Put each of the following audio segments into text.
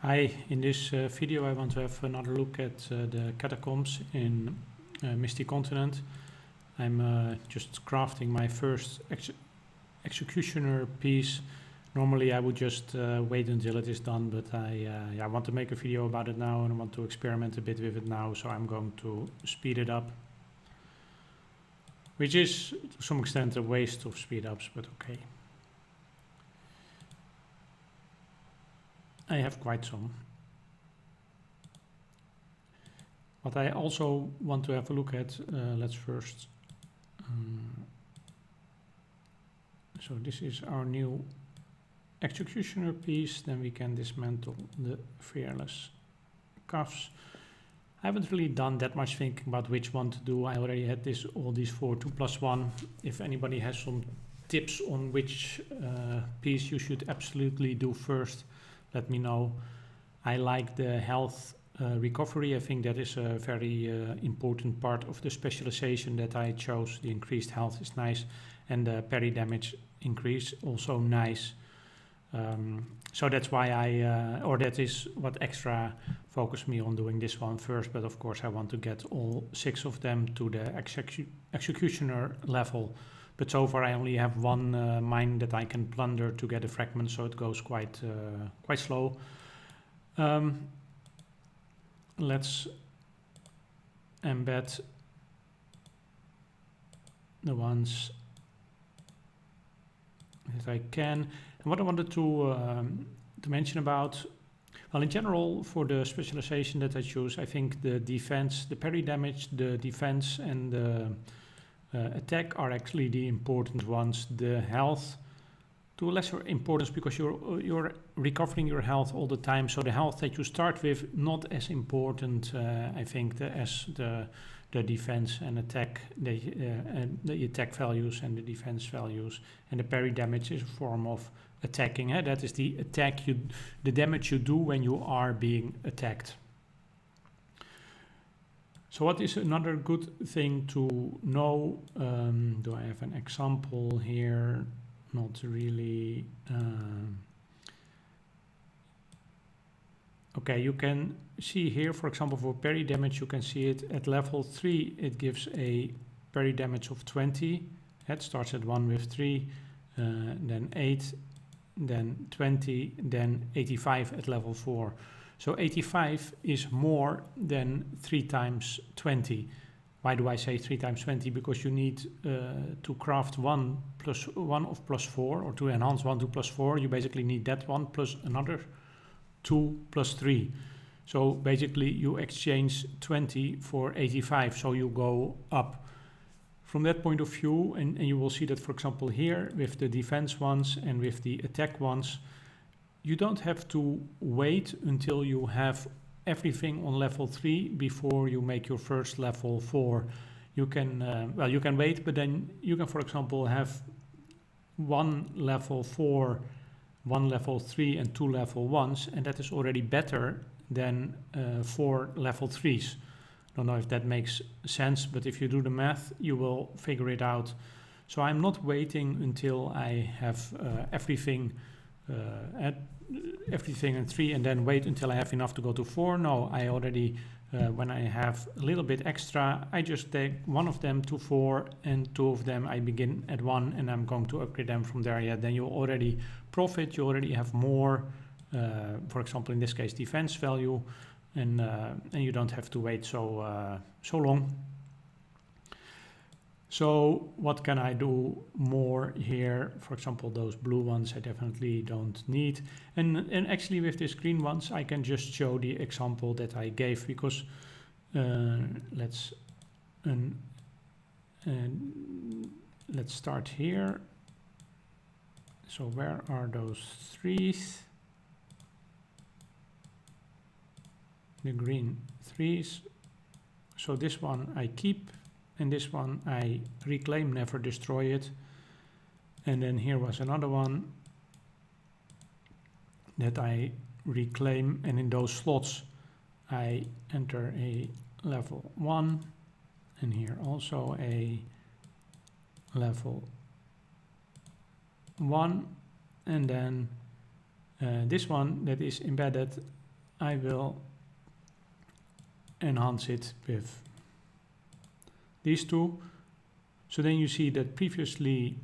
In this video I want to have another look at the catacombs in Misty continent. I'm just crafting my first executioner piece. Normally I would just wait until it is done, but I want to make a video about it now and I want to experiment a bit with it now, so I'm going to speed it up. Which is to some extent a waste of speed ups, but okay. I have quite some. What I also want to have a look at, let's first, so this is our new executioner piece, then we can dismantle the fearless cuffs. I haven't really done that much thinking about which one to do. I already had all these 4 2+1. If anybody has some tips on which piece you should absolutely do first, let me know. I like the health recovery. I think that is a very important part of the specialization that I chose. The increased health is nice, and the parry damage increase also nice. So that's why that is what extra focused me on doing this one first. But of course I want to get all 6 of them to the executioner level. But so far I only have one mine that I can plunder to get a fragment, so it goes quite slow. Let's embed the ones that I can. And what I wanted to mention about, well, in general, for the specialization that I choose, I think the defense, the parry damage, the defense, and the attack are actually the important ones. The health to a lesser importance, because you're recovering your health all the time. So the health that you start with, not as important, I think, as the defense and attack, the attack values and the defense values. And the parry damage is a form of attacking. That is the attack, the damage you do when you are being attacked. So what is another good thing to know? Do I have an example here? Not really. Okay, you can see here, for example, for parry damage, you can see it at level 3. It gives a parry damage of 20. It starts at 1 with 3, then 8, then 20, then 85 at level 4. So 85 is more than 3 times 20. Why do I say 3 times 20? Because you need to craft 1 of +4, or to enhance 1 to +4, you basically need that one plus another 2 plus 3. So basically you exchange 20 for 85, so you go up. From that point of view, and you will see that, for example, here with the defense ones and with the attack ones, you don't have to wait until you have everything on level 3 before you make your first level 4. You can, you can wait, but then you can, for example, have 1 level 4, 1 level 3 and 2 level 1s, and that is already better than 4 level 3s. Don't know if that makes sense, but if you do the math, you will figure it out. So I'm not waiting until I have everything in 3 and then wait until I have enough to go to 4. No, I already, when I have a little bit extra, I just take 1 of them to 4 and 2 of them I begin at 1 and I'm going to upgrade them from there. Yeah, then you already profit, you already have more, for example, in this case, defense value, and you don't have to wait so long. So what can I do more here? For example, those blue ones I definitely don't need. And actually with these green ones, I can just show the example that I gave, because let's start here. So where are those 3s? The green 3s. So this one I keep, and this one I reclaim, never destroy it. And then here was another one that I reclaim, and in those slots I enter a level 1, and here also a level 1, and then this one that is embedded I will enhance it with these two. So then you see that previously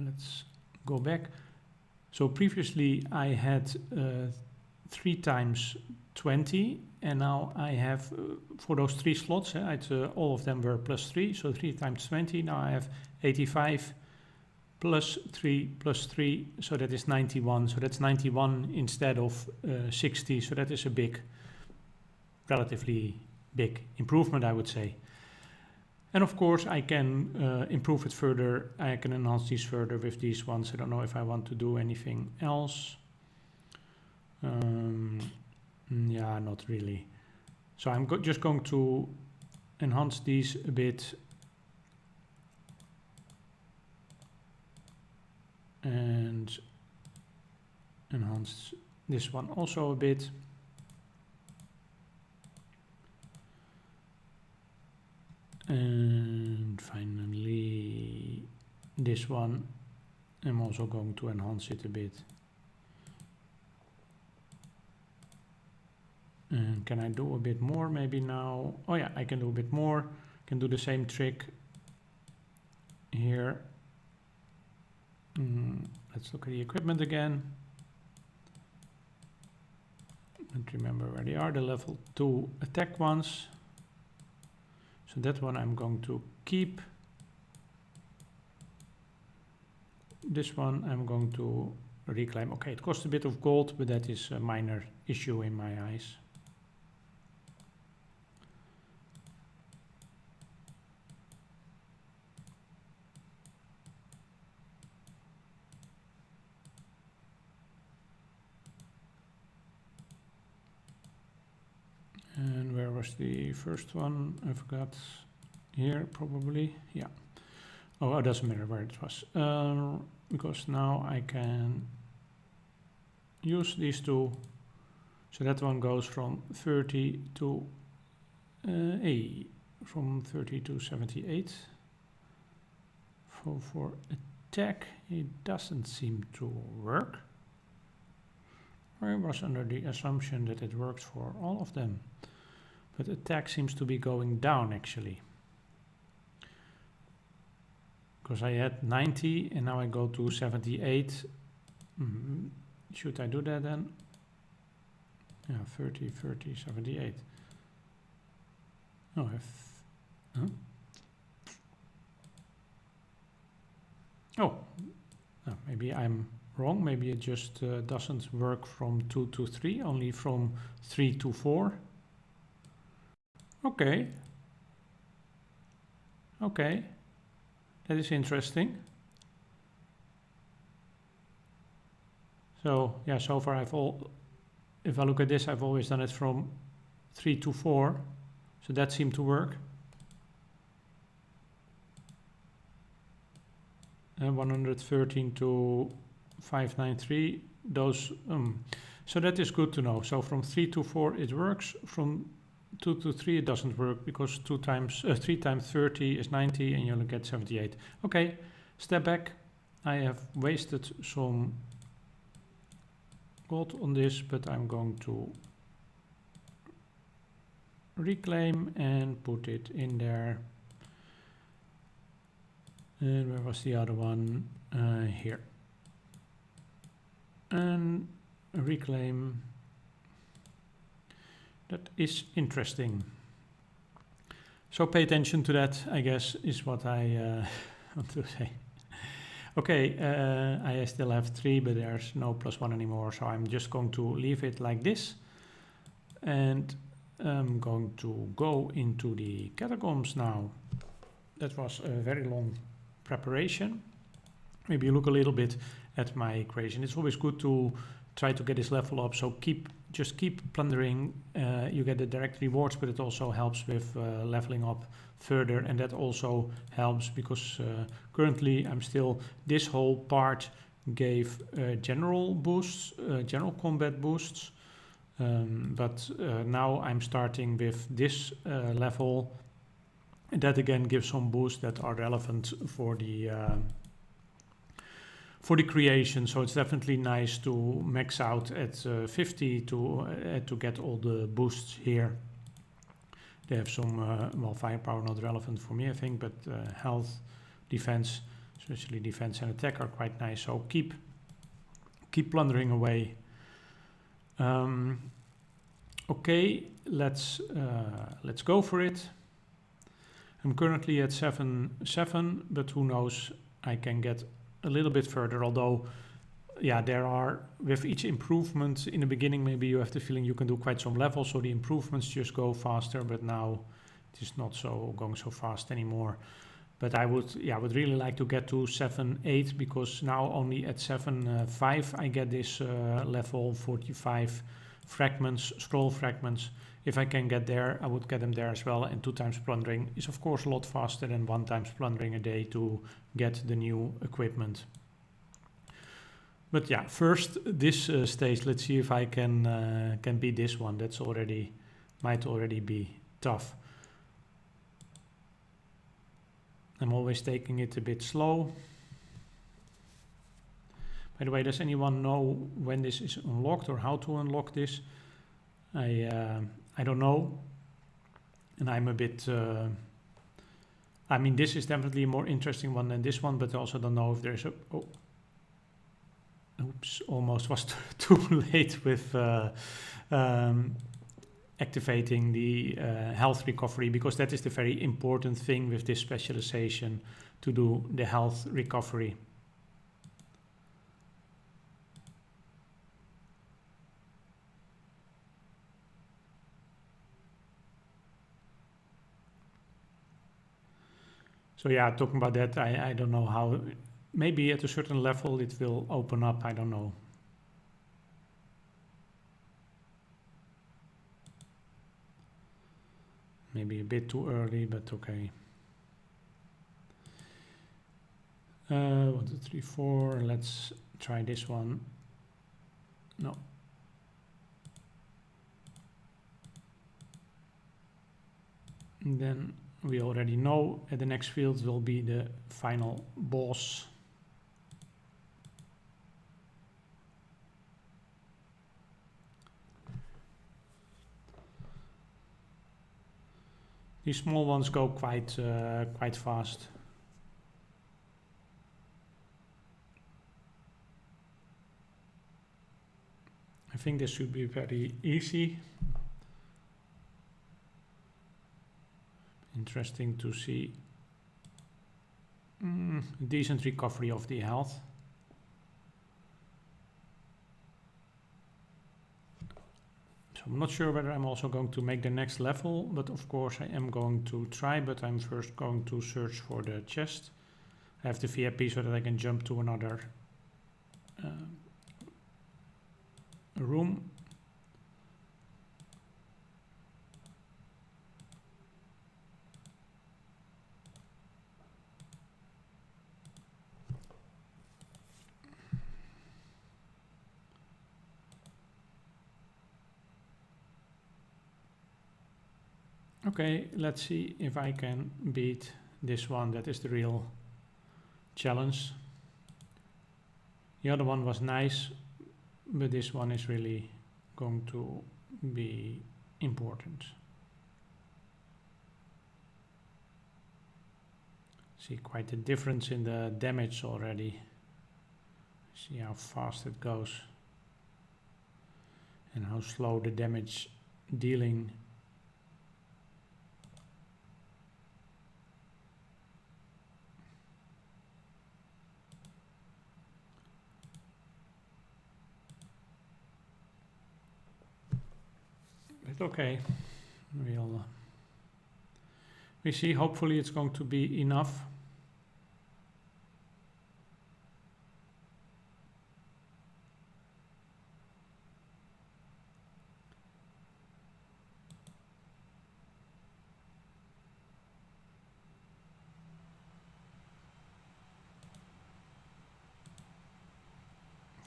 let's go back. So previously I had 3 times 20, and now I have for those 3 slots, all of them were plus 3, so 3 times 20. Now I have 85 plus 3, so that is 91. So that's 91 instead of 60. So that is a relatively big improvement, I would say. And of course, I can improve it further. I can enhance these further with these ones. I don't know if I want to do anything else. Yeah, not really. So I'm just going to enhance these a bit. And enhance this one also a bit. And finally this one, I'm also going to enhance it a bit. And can I do a bit more maybe now? Oh yeah, I can do a bit more. Can do the same trick here. Let's look at the equipment again. And remember where they are, the level 2 attack ones. So that one I'm going to keep. This one I'm going to reclaim. Okay, it costs a bit of gold, but that is a minor issue in my eyes. And where was the first one? I forgot. Here probably. Yeah. Oh, it doesn't matter where it was. Because now I can use these two. So that one goes from 30 to from 30 to 78. For attack, it doesn't seem to work. I was under the assumption that it works for all of them. But attack seems to be going down actually. Because I had 90 and now I go to 78. Should I do that then? Yeah, 30, 30, 78. Oh, huh? Oh, no, maybe I'm wrong. Maybe it just doesn't work from 2 to 3, only from 3 to 4. Okay. Okay. That is interesting. So, yeah, so far if I look at this, I've always done it from 3 to 4. So that seemed to work. And 113 to 593, those, so that is good to know. So from 3 to 4 it works, from 2 to 3 it doesn't work, because 3 times 30 is 90 and you'll get 78. Okay, step back. I have wasted some gold on this, but I'm going to reclaim and put it in there. And where was the other one? Here. And reclaim. That is interesting. So pay attention to that, I guess, is what I want to say. Okay, I still have 3, but there's no +1 anymore, so I'm just going to leave it like this. And I'm going to go into the catacombs now. That was a very long preparation. Maybe look a little bit at my equation. It's always good to try to get this level up, so just keep plundering. You get the direct rewards, but it also helps with leveling up further, and that also helps because currently I'm still, this whole part gave general boosts, general combat boosts, but now I'm starting with this level, and that again gives some boosts that are relevant for the for the creation. So it's definitely nice to max out at 50 to get all the boosts here. They have some, well, firepower not relevant for me, I think, but health, defense, especially defense and attack are quite nice. So keep plundering away. Okay, let's go for it. I'm currently at 7, but who knows, I can get a little bit further, although yeah, there are, with each improvement in the beginning, maybe you have the feeling you can do quite some levels, so the improvements just go faster, but now it is not so going so fast anymore. But I would really like to get to 7, 8, because now only at 7, 5 I get this level 45 fragments, scroll fragments. If I can get there, I would get them there as well, and 2 times plundering is of course a lot faster than 1 times plundering a day to get the new equipment. But yeah, first this stage, let's see if I can beat this one. That's might already be tough. I'm always taking it a bit slow. By the way, does anyone know when this is unlocked or how to unlock this? I don't know, and I'm a bit. I mean, this is definitely a more interesting one than this one, but I also don't know if there's a. Oh, oops! Almost was too late with activating the health recovery, because that is the very important thing with this specialization, to do the health recovery. So yeah, talking about that, I don't know how, maybe at a certain level it will open up, I don't know. Maybe a bit too early, but okay. 1, 2, 3, 4, let's try this one. No. And then we already know at the next field will be the final boss. These small ones go quite fast. I think this should be very easy. Interesting to see. Decent recovery of the health. So I'm not sure whether I'm also going to make the next level, but of course I am going to try, but I'm first going to search for the chest. I have the VIP so that I can jump to another room. Okay, let's see if I can beat this one. That is the real challenge. The other one was nice, but this one is really going to be important. See quite a difference in the damage already. See how fast it goes and how slow the damage dealing. Okay, we see, hopefully it's going to be enough.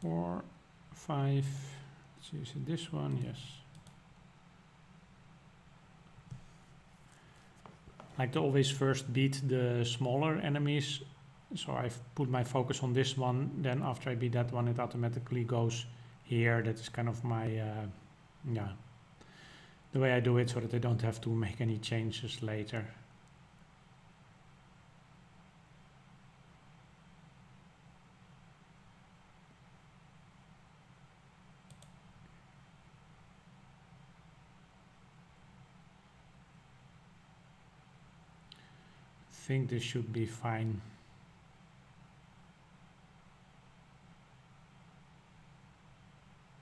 Four, 5, let's see, is it this one? Yes. Like to always first beat the smaller enemies So I've put my focus on this one, then after I beat that one it automatically goes here. That is kind of my yeah, the way I do it, so that I don't have to make any changes later. I think this should be fine.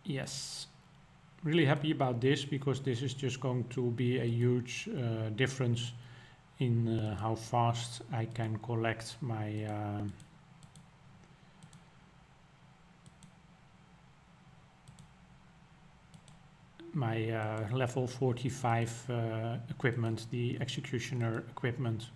Yes, really happy about this, because this is just going to be a huge difference in how fast I can collect my level 45 equipment, the executioner equipment.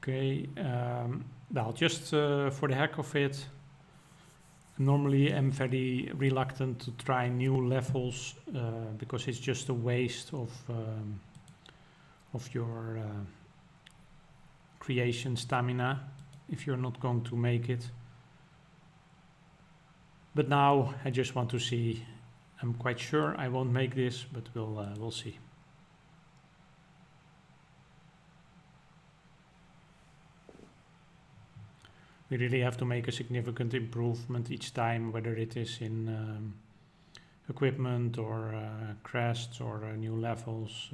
Okay, well, just for the heck of it, normally I'm very reluctant to try new levels because it's just a waste of your creation stamina if you're not going to make it. But now I just want to see. I'm quite sure I won't make this, but we'll see. We really have to make a significant improvement each time, whether it is in equipment or crests or new levels.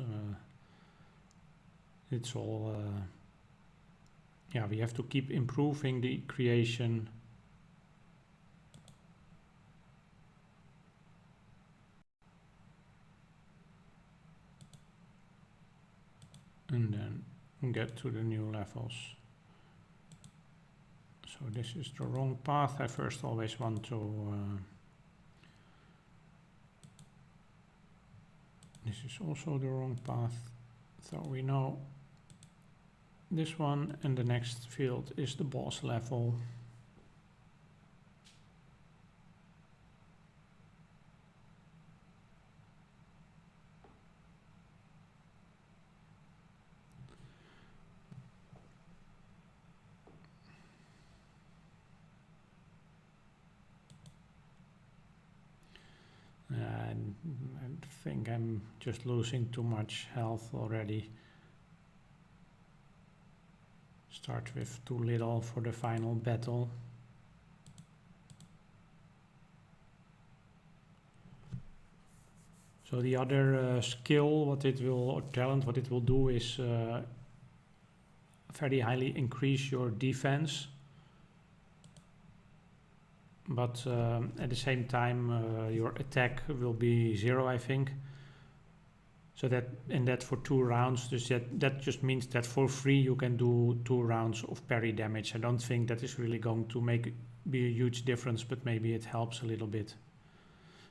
It's all, yeah, we have to keep improving the creation. And then get to the new levels. So this is the wrong path. I first always want to this is also the wrong path. So we know this one, and the next field is the boss level. I think I'm just losing too much health already. Start with too little for the final battle. So the other skill, what it will, or talent, what it will do is very highly increase your defense. But at the same time your attack will be 0, I think. So that for 2 rounds, dus that just means that for free you can do 2 rounds of parry damage. I don't think that is really going to be a huge difference, but maybe it helps a little bit.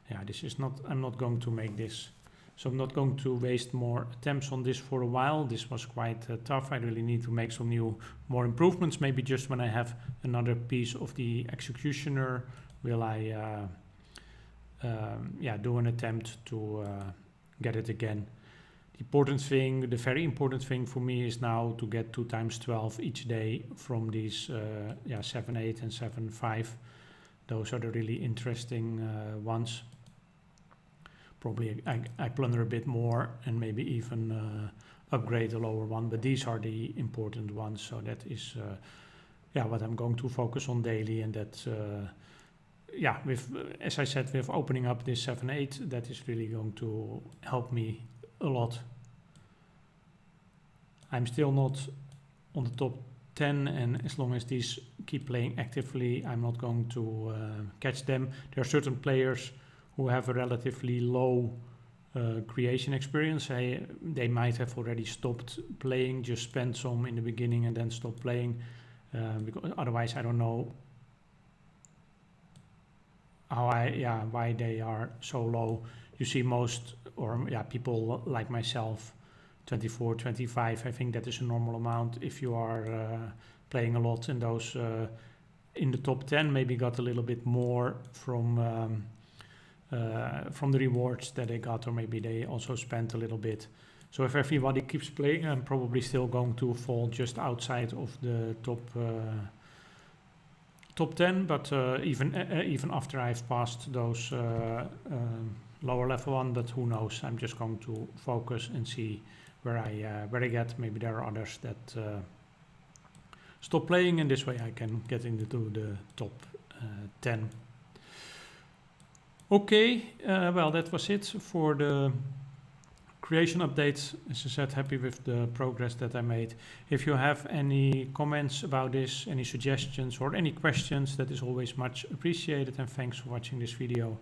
Yeah, this is not, I'm not going to make this. So I'm not going to waste more attempts on this for a while. This was quite tough. I really need to make some more improvements. Maybe just when I have another piece of the executioner, will I yeah, do an attempt to get it again. The very important thing for me is now to get 2 times 12 each day from these yeah, 7, 8 and 7, 5. Those are the really interesting ones. Probably I plunder a bit more and maybe even upgrade the lower one, but these are the important ones. So that is yeah, what I'm going to focus on daily, and that yeah, with as I said, with opening up this 7, 8, that is really going to help me a lot. I'm still not on the top 10, and as long as these keep playing actively, I'm not going to catch them. There are certain players who have a relatively low creation experience. They might have already stopped playing, just spent some in the beginning and then stop playing, because otherwise I don't know how why they are so low. You see most, or yeah, people like myself 24, 25. I think that is a normal amount if you are playing a lot, and those in the top 10 maybe got a little bit more from the rewards that they got, or maybe they also spent a little bit. So if everybody keeps playing, I'm probably still going to fall just outside of the top 10, but even after I've passed those lower level one, but who knows? I'm just going to focus and see where I get. Maybe there are others that stop playing, and this way I can get into the top 10. Okay, well, that was it for the creation updates. As I said, happy with the progress that I made. If you have any comments about this, any suggestions or any questions, that is always much appreciated, and thanks for watching this video.